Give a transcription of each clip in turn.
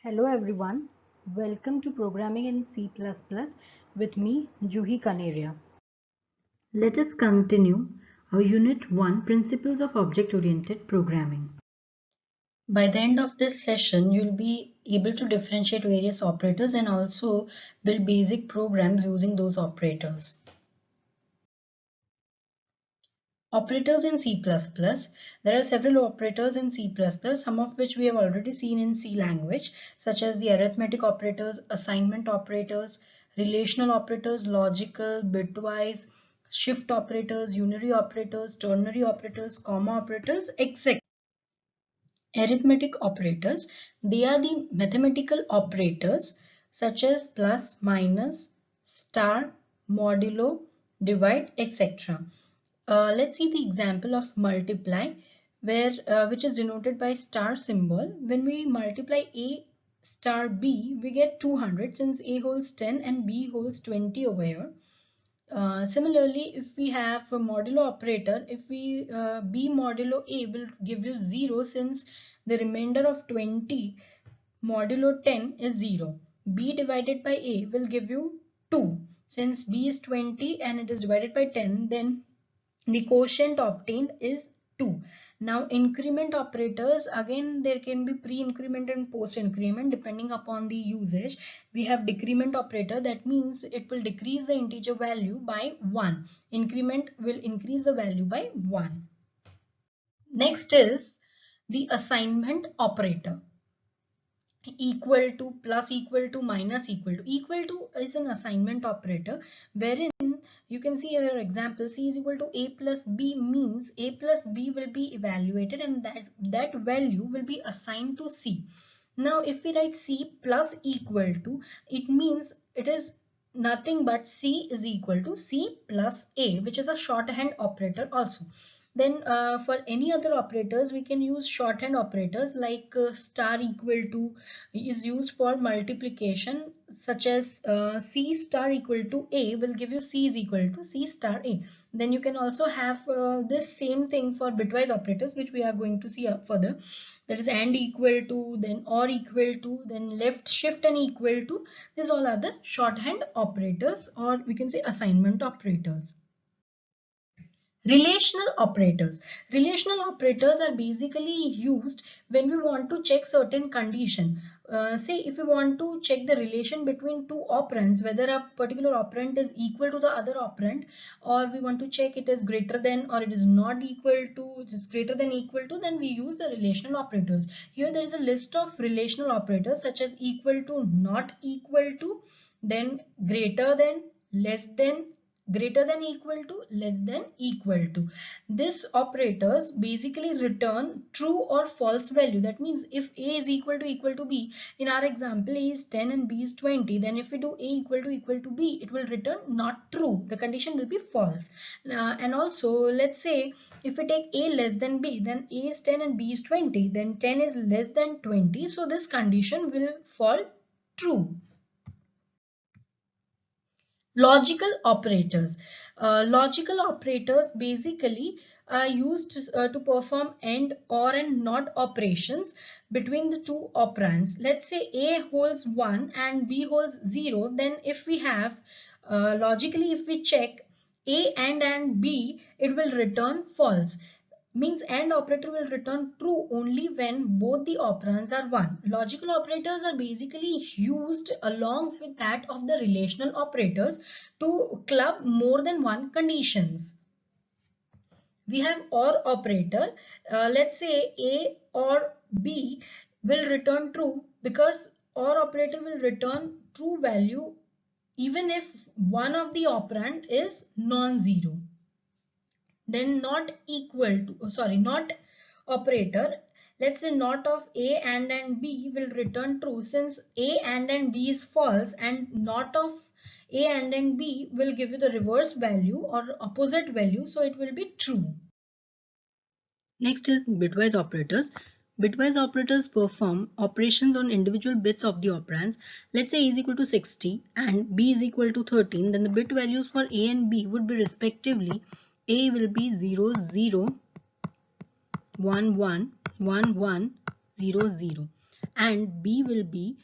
Hello everyone, welcome to Programming in C++ with me, Juhi Kaneria. Let us continue our Unit 1 Principles of Object-Oriented Programming. By the end of this session, you'll be able to differentiate various operators and also build basic programs using those operators. Operators in C++. There are several operators in C++, some of which we have already seen in C language, such as the arithmetic operators, assignment operators, relational operators, logical, bitwise, shift operators, unary operators, ternary operators, comma operators, etc. Arithmetic operators, they are the mathematical operators such as plus, minus, star, modulo, divide, etc. Let's see the example of multiply, where which is denoted by star symbol. When we multiply A star B, we get 200 since A holds 10 and B holds 20 over here. Similarly, if we have a modulo operator, if we B modulo A will give you 0 since the remainder of 20 modulo 10 is 0. B divided by A will give you 2. Since B is 20 and it is divided by 10, then the quotient obtained is 2. Now increment operators, again there can be pre-increment and post-increment depending upon the usage. We have decrement operator, that means it will decrease the integer value by 1. Increment will increase the value by 1. Next is the assignment operator. Equal to, plus equal to, minus equal to. Equal to is an assignment operator wherein you can see your example, C is equal to A plus B means A plus B will be evaluated and that value will be assigned to C. Now if we write C plus equal to, it means it is nothing but C is equal to C plus A, which is a shorthand operator also. Then for any other operators, we can use shorthand operators like star equal to is used for multiplication, such as C star equal to A will give you C is equal to C star A. Then you can also have this same thing for bitwise operators, which we are going to see further. That is AND equal to, then OR equal to, then left shift and equal to. These all are the shorthand operators, or we can say assignment operators. Relational operators. Relational operators are basically used when we want to check certain condition. Say if we want to check the relation between two operands, whether a particular operand is equal to the other operand, or we want to check it is greater than or it is not equal to, it is greater than equal to, then we use the relational operators. Here there is a list of relational operators such as equal to, not equal to, then greater than, less than, greater than equal to, less than equal to. This operators basically return true or false value. That means if A is equal to B, in our example A is 10 and B is 20, then if we do A equal to B, it will return not true. The condition will be false. And also let's say if we take A less than B, then A is 10 and B is 20, then 10 is less than 20, so this condition will fall true. Logical operators. Logical operators basically are used to perform AND, OR and NOT operations between the two operands. Let's say A holds 1 and B holds 0. Then if we have logically, if we check A and B, it will return false. Means AND operator will return true only when both the operands are 1. Logical operators are basically used along with that of the relational operators to club more than one conditions. We have OR operator. Let's say A or B will return true because OR operator will return true value even if one of the operand is non-zero. Then not equal to, not operator, let's say not of A and B will return true since A and B is false, and not of A and B will give you the reverse value or opposite value, so it will be true. Next is bitwise operators. Bitwise operators perform operations on individual bits of the operands. Let's say A is equal to 60 and B is equal to 13. Then the bit values for A and B would be respectively, A will be 0, 0, 1, 1, 1, 1, 0, 0. and B will be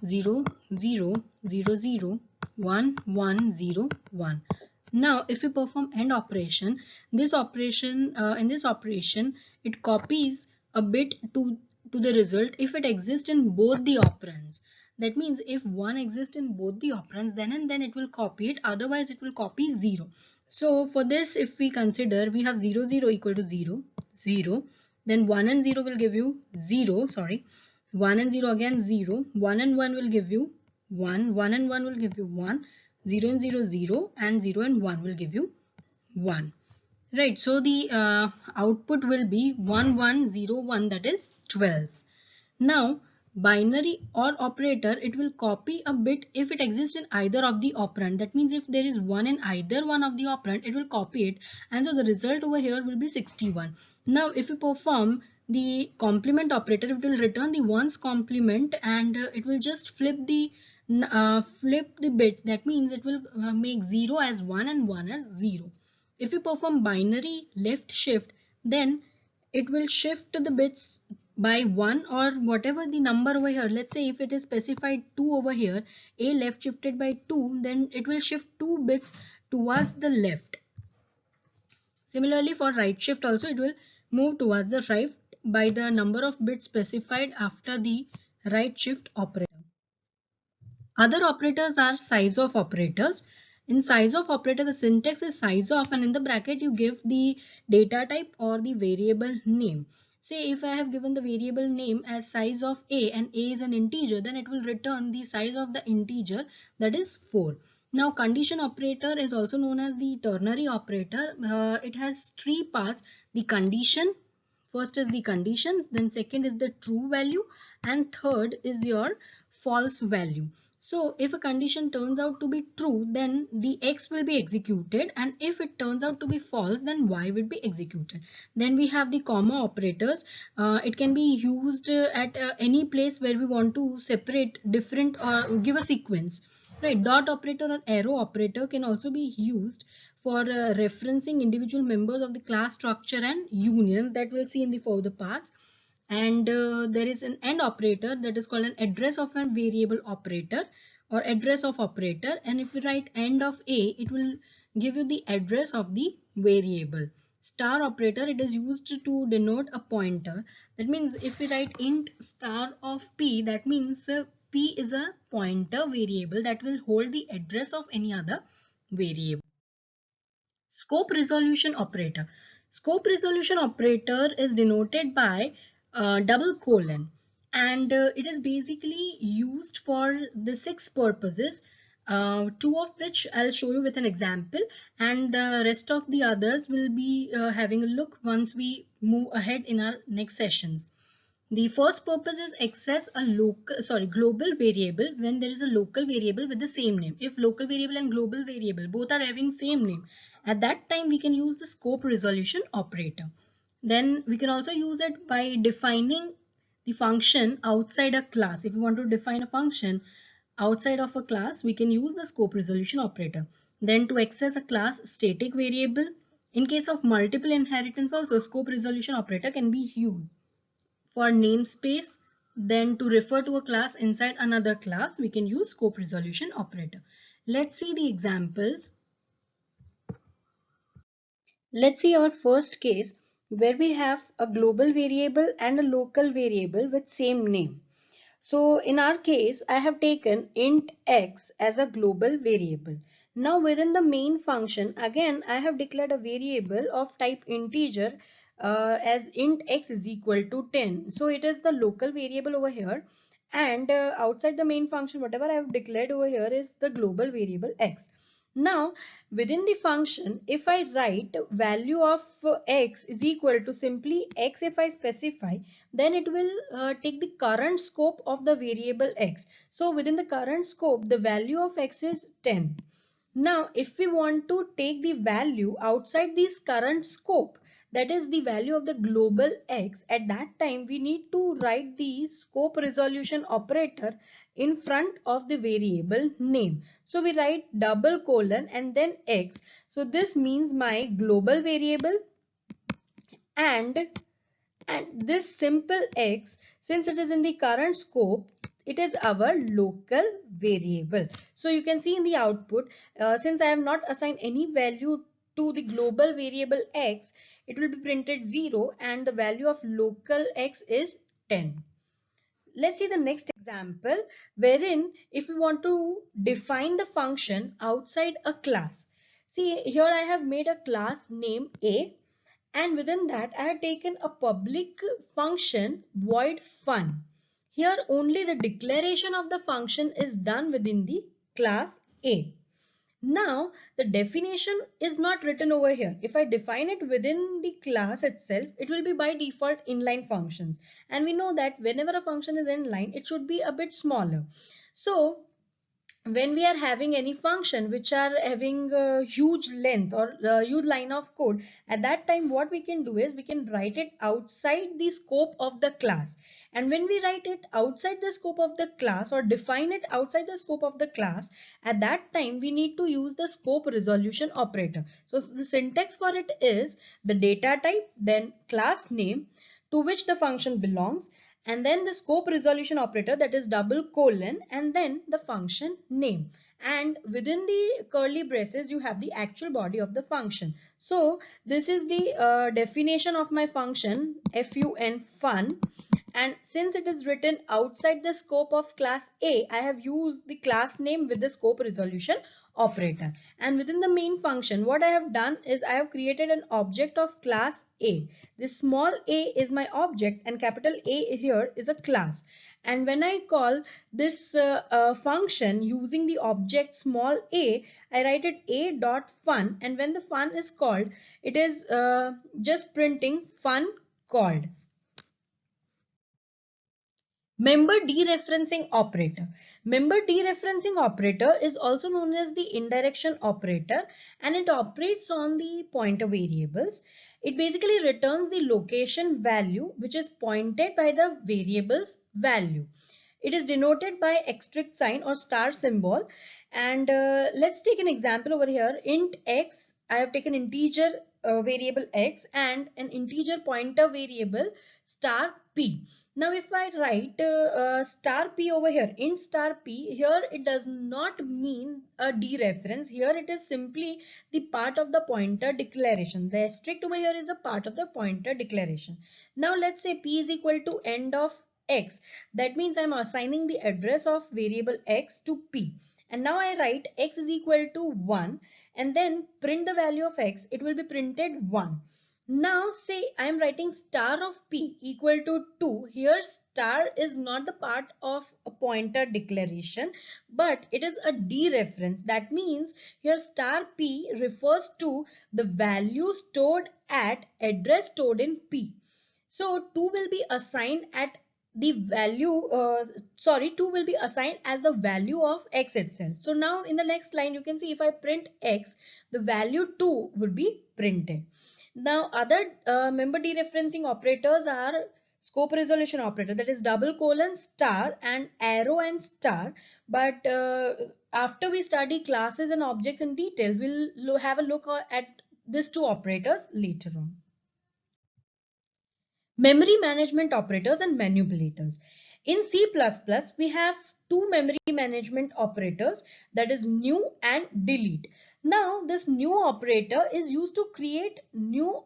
0, 0, 0, 0, 1, 1, 0, 1. Now, if we perform AND operation, in this operation, it copies a bit to the result if it exists in both the operands. That means if one exists in both the operands, then and then it will copy it. Otherwise, it will copy 0. So for this, if we consider, we have 0, 0 equal to 0, 0. Then 1 and 0 will give you 0. Sorry. 1 and 0 again 0, 1 and 1 will give you 1, 1 and 1 will give you 1, 0 and 0 0, and 0 and 1 will give you 1. Right, so the output will be 1 1 0 1, that is 12. Now, binary OR operator, it will copy a bit if it exists in either of the operand. That means if there is 1 in either one of the operand, it will copy it, and so the result over here will be 61. Now, if we perform the complement operator, it will return the ones complement, and it will just flip the bits. That means it will make 0 as 1 and 1 as 0. If you perform binary left shift, then it will shift the bits by 1 or whatever the number over here. Let's say if it is specified 2 over here, A left shifted by 2, then it will shift 2 bits towards the left. Similarly, for right shift also, it will move towards the right by the number of bits specified after the right shift operator. Other operators are size of operators. In size of operator, the syntax is size of, and in the bracket you give the data type or the variable name. Say if I have given the variable name as size of A and A is an integer, then it will return the size of the integer, that is 4. Now condition operator is also known as the ternary operator. It has three parts: the condition. First is the condition, then second is the true value, and third is your false value. So if a condition turns out to be true, then the X will be executed, and if it turns out to be false, then Y will be executed. Then we have the comma operators. It can be used at any place where we want to separate different or give a sequence. Right, dot operator or arrow operator can also be used for referencing individual members of the class structure and union, that we'll see in the further parts. And there is an AND operator, that is called an address of a variable operator or address of operator, and if you write AND of A, it will give you the address of the variable. Star operator, it is used to denote a pointer. That means if we write int star of P, that means P is a pointer variable that will hold the address of any other variable. Scope resolution operator. Scope resolution operator is denoted by double colon, and it is basically used for the 6 purposes, two of which I'll show you with an example, and the rest of the others will be having a look once we move ahead in our next sessions. The first purpose is access a global variable when there is a local variable with the same name. If local variable and global variable both are having same name, at that time we can use the scope resolution operator. Then we can also use it by defining the function outside a class. If we want to define a function outside of a class, we can use the scope resolution operator. Then to access a class static variable, in case of multiple inheritance also, scope resolution operator can be used. For namespace, then to refer to a class inside another class, we can use scope resolution operator. Let's see the examples. Let's see our first case where we have a global variable and a local variable with same name. So in our case, I have taken int x as a global variable. Now within the main function, again, I have declared a variable of type integer as int x is equal to 10. So it is the local variable over here, and outside the main function, whatever I have declared over here is the global variable x. Now within the function, if I write value of x is equal to simply x, if I specify, then it will take the current scope of the variable x. So within the current scope, the value of x is 10. Now if we want to take the value outside this current scope, that is the value of the global x, at that time we need to write the scope resolution operator in front of the variable name. So we write double colon and then x. So this means my global variable, and this simple x since it is in the current scope, it is our local variable. So you can see in the output, since I have not assigned any value to the global variable x, it will be printed 0 and the value of local x is 10. Let's see the next example, wherein if we want to define the function outside a class. See, here I have made a class name A, and within that I have taken a public function void fun. Here only the declaration of the function is done within the class A. Now, the definition is not written over here. If I define it within the class itself, it will be by default inline functions. And we know that whenever a function is inline, it should be a bit smaller. So, when we are having any function which are having a huge length or a huge line of code, at that time what we can do is we can write it outside the scope of the class. And when we write it outside the scope of the class or define it outside the scope of the class, at that time we need to use the scope resolution operator. So the syntax for it is the data type, then class name to which the function belongs, and then the scope resolution operator, that is double colon, and then the function name, and within the curly braces you have the actual body of the function. So this is the definition of my function fun, and since it is written outside the scope of class A, I have used the class name with the scope resolution operator. And within the main function, what I have done is I have created an object of class A. This small a is my object and capital A here is a class. And when I call this function using the object small a, I write it a dot fun, and when the fun is called, it is just printing fun called. Member dereferencing operator. Member dereferencing operator is also known as the indirection operator, and it operates on the pointer variables. It basically returns the location value which is pointed by the variable's value. It is denoted by asterisk sign or star symbol. And let's take an example over here. Int x, I have taken integer variable x and an integer pointer variable star p. Now if I write star p over here, int star p, here it does not mean a dereference. Here it is simply the part of the pointer declaration. The asterisk over here is a part of the pointer declaration. Now let's say p is equal to end of x. That means I'm assigning the address of variable x to p. And now I write x is equal to 1 and then print the value of x. It will be printed 1. Now say I am writing star of p equal to 2. Here star is not the part of a pointer declaration, but it is a dereference. That means here star p refers to the value stored at address stored in p. So 2 will be assigned at the value 2 will be assigned as the value of x itself. So now in the next line you can see if I print x, the value 2 would be printed. Now other member dereferencing operators are scope resolution operator, that is double colon star and arrow and star. But after we study classes and objects in detail, we'll have a look at these two operators later on. Memory management operators and manipulators. In C++, we have two memory management operators, that is new and delete. Now, this new operator is used to create new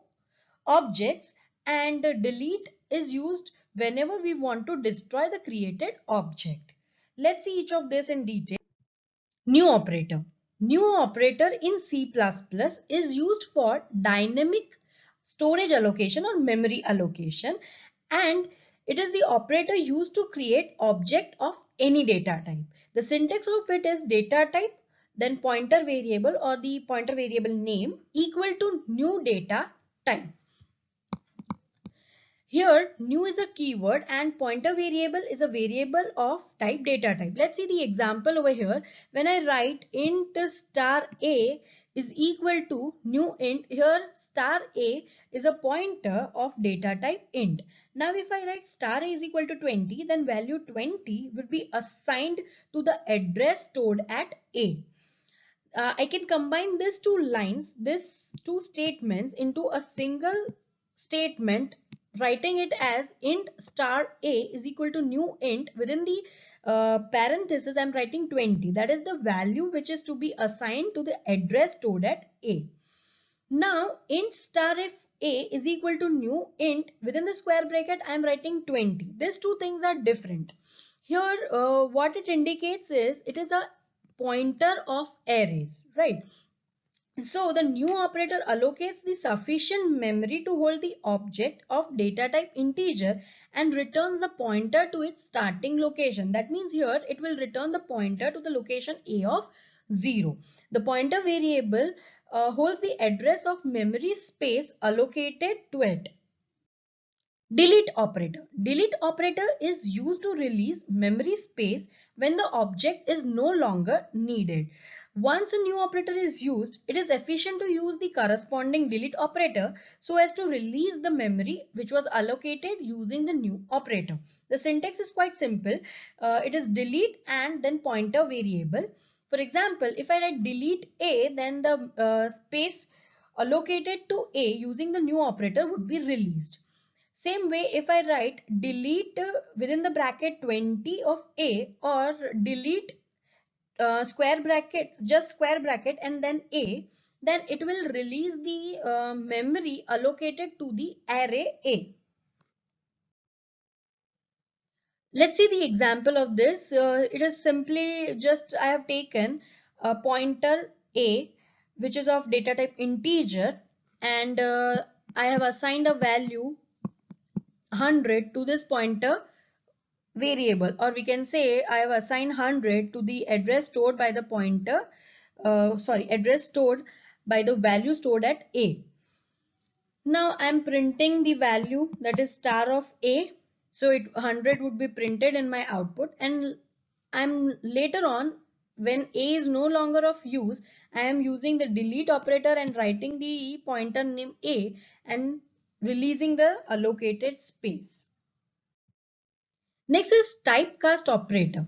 objects, and delete is used whenever we want to destroy the created object. Let's see each of this in detail. New operator. New operator in C++ is used for dynamic storage allocation or memory allocation, and it is the operator used to create object of any data type. The syntax of it is data type, then pointer variable or the pointer variable name equal to new data type. Here, new is a keyword and pointer variable is a variable of type data type. Let's see the example over here. When I write int star a is equal to new int, here star a is a pointer of data type int. Now if I write star a is equal to 20, then value 20 will be assigned to the address stored at a. I can combine these two statements into a single statement writing it as int star a is equal to new int. Within the parenthesis, I'm writing 20. That is the value which is to be assigned to the address stored at a. Now int star if a is equal to new int, within the square bracket I am writing 20. These two things are different. Here what it indicates is it is a pointer of arrays, right? So the new operator allocates the sufficient memory to hold the object of data type integer and returns the pointer to its starting location. That means here it will return the pointer to the location a of 0. The pointer variable holds the address of memory space allocated to it. Delete operator. Delete operator is used to release memory space when the object is no longer needed. Once a new operator is used, it is efficient to use the corresponding delete operator so as to release the memory which was allocated using the new operator. The syntax is quite simple. It is delete and then pointer variable. For example, if I write delete a, then the space allocated to a using the new operator would be released. Same way, if I write delete within the bracket 20 of a, or delete square bracket, just square bracket and then a, then it will release the memory allocated to the array a. Let's see the example of this. It is simply just I have taken a pointer a, which is of data type integer, and I have assigned a value 100 to this pointer variable, or we can say I have assigned 100 to the address stored by the pointer, address stored by the value stored at a. Now I'm printing the value, that is star of a. So 100 would be printed in my output, and I'm later on, when a is no longer of use, I am using the delete operator and writing the pointer name a and releasing the allocated space. Next is typecast operator.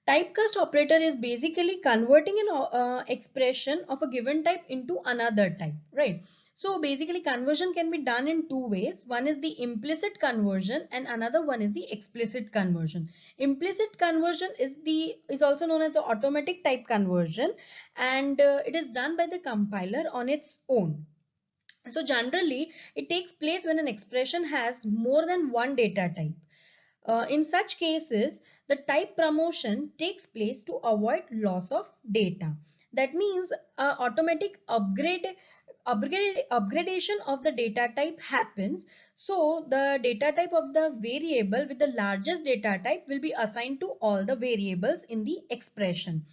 Typecast operator is basically converting an expression of a given type into another type, right? So basically conversion can be done in two ways. One is the implicit conversion and another one is the explicit conversion. Implicit conversion is also known as the automatic type conversion, and it is done by the compiler on its own. So generally it takes place when an expression has more than one data type. In such cases, the type promotion takes place to avoid loss of data. That means automatic upgradation of the data type happens. So the data type of the variable with the largest data type will be assigned to all the variables in the expression.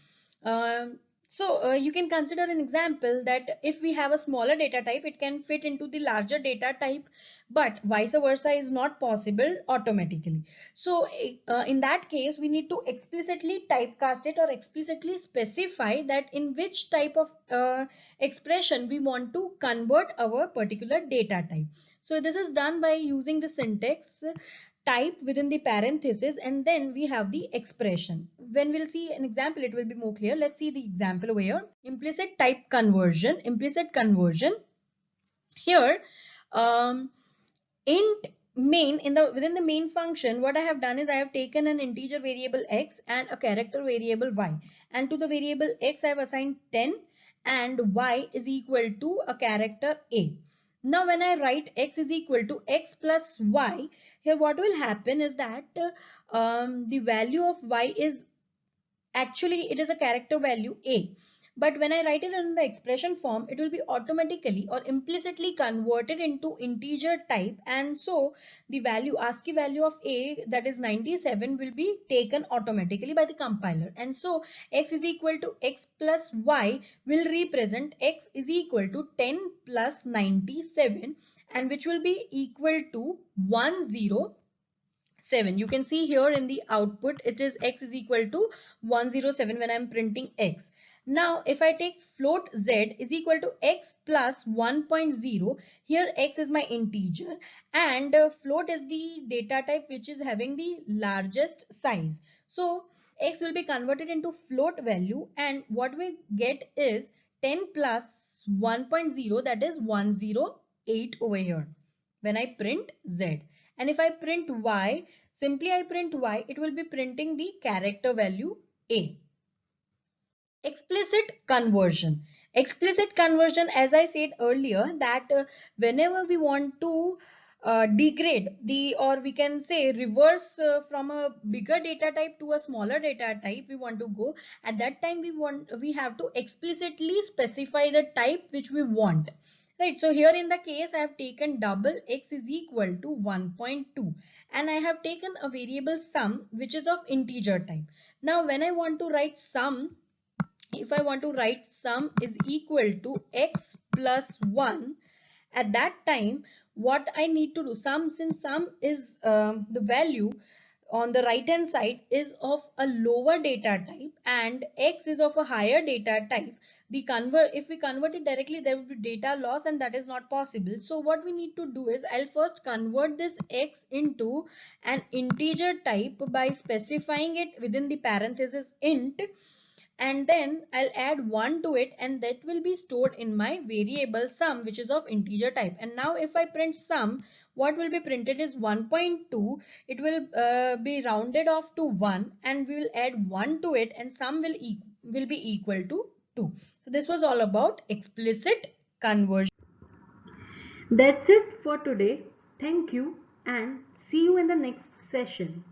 You can consider an example that if we have a smaller data type, it can fit into the larger data type, but vice versa is not possible automatically. So in that case, we need to explicitly typecast it or explicitly specify that in which type of expression we want to convert our particular data type. So this is done by using the syntax type within the parenthesis, and then we have the expression. When we'll see an example, it will be more clear. Let's see the example over here. Implicit type conversion. Implicit conversion. Here, int main, within the main function, what I have done is I have taken an integer variable x and a character variable y, and to the variable x I have assigned 10 and y is equal to a character a. Now when I write x is equal to x plus y, here what will happen is that the value of y is actually, it is a character value a, but when I write it in the expression form, it will be automatically or implicitly converted into integer type, and so the value, ASCII value of a, that is 97, will be taken automatically by the compiler. And so x is equal to x plus y will represent x is equal to 10 plus 97, and which will be equal to 107. You can see here in the output it is x is equal to 107 when I'm printing x. Now if I take float z is equal to x plus 1.0, here x is my integer and float is the data type which is having the largest size. So x will be converted into float value, and what we get is 10 plus 1.0, that is 108 over here. when I print Z. And if I print Y, simply I print Y, it will be printing the character value A. Explicit conversion. Explicit conversion, as I said earlier, that whenever we want to degrade the, or we can say reverse from a bigger data type to a smaller data type, we want to go, at that time we have to explicitly specify the type which we want. Right, so here in the case I have taken double x is equal to 1.2 and I have taken a variable sum which is of integer type. Now when I want to write sum, if I want to write sum is equal to x plus 1, at that time what I need to do, since sum is the value on the right hand side is of a lower data type and x is of a higher data type, if we convert it directly there will be data loss and that is not possible. So what we need to do is I'll first convert this x into an integer type by specifying it within the parenthesis int, and then I'll add 1 to it and that will be stored in my variable sum which is of integer type. And now if I print sum, what will be printed is 1.2. It will be rounded off to 1 and we will add 1 to it and sum will be equal to 2. So this was all about explicit conversion. That's it for today. Thank you and see you in the next session.